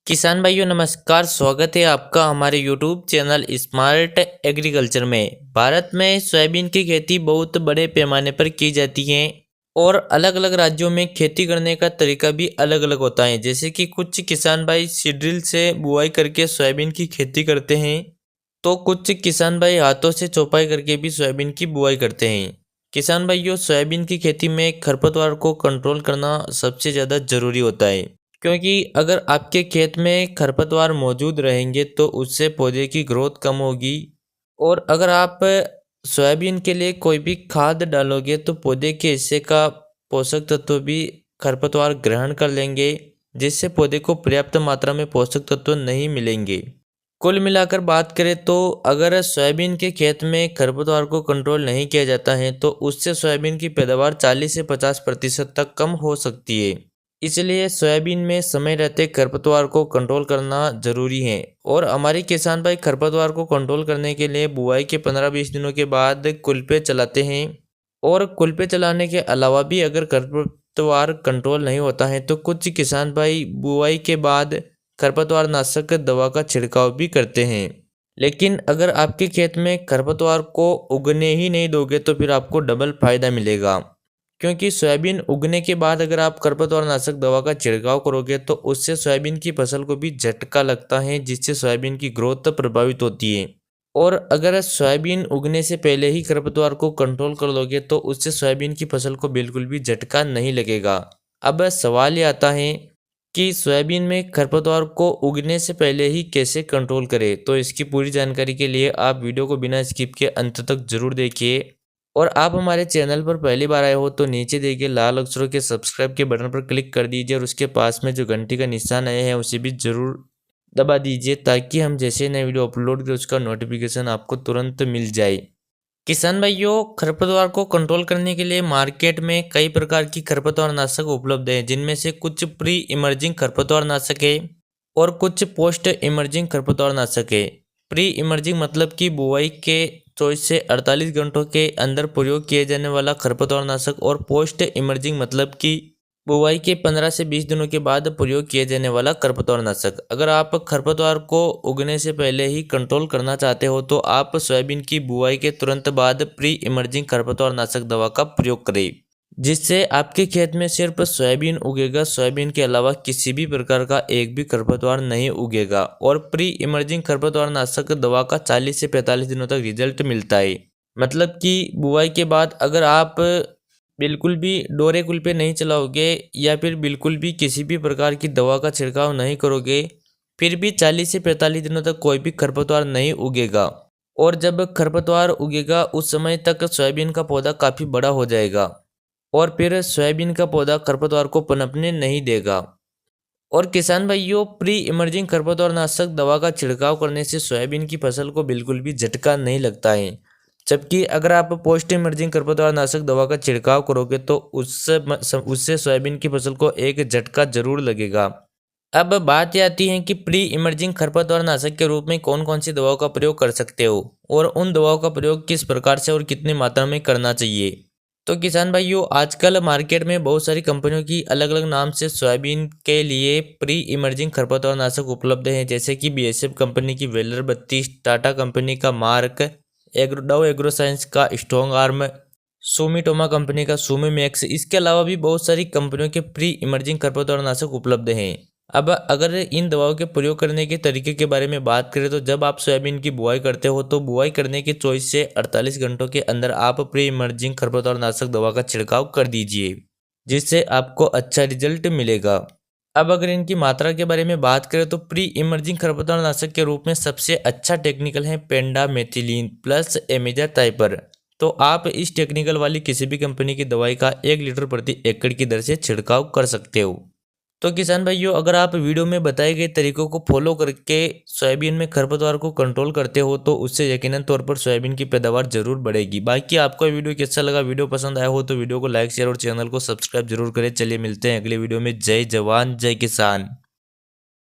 किसान भाइयों नमस्कार। स्वागत है आपका हमारे यूट्यूब चैनल स्मार्ट एग्रीकल्चर में। भारत में सोयाबीन की खेती बहुत बड़े पैमाने पर की जाती है और अलग अलग राज्यों में खेती करने का तरीका भी अलग अलग होता है। जैसे कि कुछ किसान भाई सीड्रिल से बुआई करके सोयाबीन की खेती करते हैं, तो कुछ किसान भाई हाथों से चौपाई करके भी सोयाबीन की बुआई करते हैं। किसान भाइयों, सोयाबीन की खेती में खरपतवार को कंट्रोल करना सबसे ज़्यादा ज़रूरी होता है, क्योंकि अगर आपके खेत में खरपतवार मौजूद रहेंगे तो उससे पौधे की ग्रोथ कम होगी। और अगर आप सोयाबीन के लिए कोई भी खाद डालोगे तो पौधे के हिस्से का पोषक तत्व भी खरपतवार ग्रहण कर लेंगे, जिससे पौधे को पर्याप्त मात्रा में पोषक तत्व नहीं मिलेंगे। कुल मिलाकर बात करें तो अगर सोयाबीन के खेत में खरपतवार को कंट्रोल नहीं किया जाता है तो उससे सोयाबीन की पैदावार 40 से 50% तक कम हो सकती है। इसलिए सोयाबीन में समय रहते खरपतवार को कंट्रोल करना जरूरी है। और हमारे किसान भाई खरपतवार को कंट्रोल करने के लिए बुआई के 15-20 दिनों के बाद कुल्पे चलाते हैं। और कुल्पे चलाने के अलावा भी अगर खरपतवार कंट्रोल नहीं होता है तो कुछ किसान भाई बुआई के बाद खरपतवार नाशक दवा का छिड़काव भी करते हैं। लेकिन अगर आपके खेत में खरपतवार को उगने ही नहीं दोगे तो फिर आपको डबल फायदा मिलेगा, क्योंकि सोयाबीन उगने के बाद अगर आप खरपतवार नाशक दवा का छिड़काव करोगे तो उससे सोयाबीन की फसल को भी झटका लगता है, जिससे सोयाबीन की ग्रोथ प्रभावित होती है। और अगर सोयाबीन उगने से पहले ही खरपतवार को कंट्रोल कर लोगे तो उससे सोयाबीन की फसल को बिल्कुल भी झटका नहीं लगेगा। अब सवाल ये आता है कि सोयाबीन में खरपतवार को उगने से पहले ही कैसे कंट्रोल करें। तो इसकी पूरी जानकारी के लिए आप वीडियो को बिना स्किप के अंत तक जरूर देखिए। और आप हमारे चैनल पर पहली बार आए हो तो नीचे देखिए लाल अक्षरों के सब्सक्राइब के बटन पर क्लिक कर दीजिए और उसके पास में जो घंटी का निशान आया है उसे भी जरूर दबा दीजिए, ताकि हम जैसे नए वीडियो अपलोड करें उसका नोटिफिकेशन आपको तुरंत मिल जाए। किसान भाइयों, खरपतवार को कंट्रोल करने के लिए मार्केट में कई प्रकार की खरपतवार नाशक उपलब्ध है, जिनमें से कुछ प्री इमर्जिंग खरपतवार नाशक है और कुछ पोस्ट इमर्जिंग खरपतवार नाशक है। प्री इमर्जिंग मतलब कि बुआई के 24 से 48 घंटों के अंदर प्रयोग किए जाने वाला खरपतवार नाशक, और पोस्ट इमर्जिंग मतलब कि बुआई के 15 से 20 दिनों के बाद प्रयोग किए जाने वाला खरपतवार नाशक। अगर आप खरपतवार को उगने से पहले ही कंट्रोल करना चाहते हो तो आप सोयाबीन की बुआई के तुरंत बाद प्री इमर्जिंग खरपतवार नाशक दवा का प्रयोग करें, जिससे आपके खेत में सिर्फ सोयाबीन उगेगा। सोयाबीन के अलावा किसी भी प्रकार का एक भी खरपतवार नहीं उगेगा। और प्री इमर्जिंग खरपतवार नाशक दवा का 40 से 45 दिनों तक रिजल्ट मिलता है। मतलब कि बुआई के बाद अगर आप बिल्कुल भी डोरे कुल्पे नहीं चलाओगे या फिर बिल्कुल भी किसी भी प्रकार की दवा का छिड़काव नहीं करोगे, फिर भी 40 से 45 दिनों तक कोई भी खरपतवार नहीं उगेगा। और जब खरपतवार उगेगा उस समय तक सोयाबीन का पौधा काफ़ी बड़ा हो जाएगा और फिर सोयाबीन का पौधा खरपतवार को पनपने नहीं देगा। और किसान भाइयों, प्री इमर्जिंग खरपतवार नाशक दवा का छिड़काव करने से सोयाबीन की फसल को बिल्कुल भी झटका नहीं लगता है। जबकि अगर आप पोस्ट इमर्जिंग खरपतवार नाशक दवा का छिड़काव करोगे तो उससे सोयाबीन की फसल को एक झटका जरूर लगेगा। अब बात यह आती है कि प्री इमर्जिंग खरपतवार नाशक के रूप में कौन कौन सी दवाओं का प्रयोग कर सकते हो और उन दवाओं का प्रयोग किस प्रकार से और कितनी मात्रा में करना चाहिए। तो किसान भाइयों, आजकल मार्केट में बहुत सारी कंपनियों की अलग अलग नाम से सोयाबीन के लिए प्री इमर्जिंग खरपतवार नाशक उपलब्ध हैं, जैसे कि BASF कंपनी की वेलर 32, टाटा कंपनी का मार्क, डव एग्रो साइंस का स्ट्रॉन्ग आर्म, सुमिटोमा कंपनी का सुमी मैक्स। इसके अलावा भी बहुत सारी कंपनियों के प्री इमर्जिंग खरपतवार नाशक उपलब्ध हैं। अब अगर इन दवाओं के प्रयोग करने के तरीके के बारे में बात करें तो जब आप सोयाबीन की बुआई करते हो तो बुआई करने के 24 से 48 घंटों के अंदर आप प्री इमर्जिंग खरपतवार नाशक दवा का छिड़काव कर दीजिए, जिससे आपको अच्छा रिजल्ट मिलेगा। अब अगर इनकी मात्रा के बारे में बात करें तो प्री इमर्जिंग खरपतवार नाशक के रूप में सबसे अच्छा टेक्निकल है पेंडामेथिलीन प्लस एमिजाटाइपर। तो आप इस टेक्निकल वाली किसी भी कंपनी की दवाई का 1 लीटर प्रति एकड़ की दर से छिड़काव कर सकते हो। तो किसान भाइयों, अगर आप वीडियो में बताए गए तरीकों को फॉलो करके सोयाबीन में खरपतवार को कंट्रोल करते हो तो उससे यकीनन तौर पर सोयाबीन की पैदावार जरूर बढ़ेगी। बाकी आपको वीडियो कैसा लगा, वीडियो पसंद आया हो तो वीडियो को लाइक शेयर और चैनल को सब्सक्राइब जरूर करें। चलिए मिलते हैं अगले वीडियो में। जय जवान जय किसान।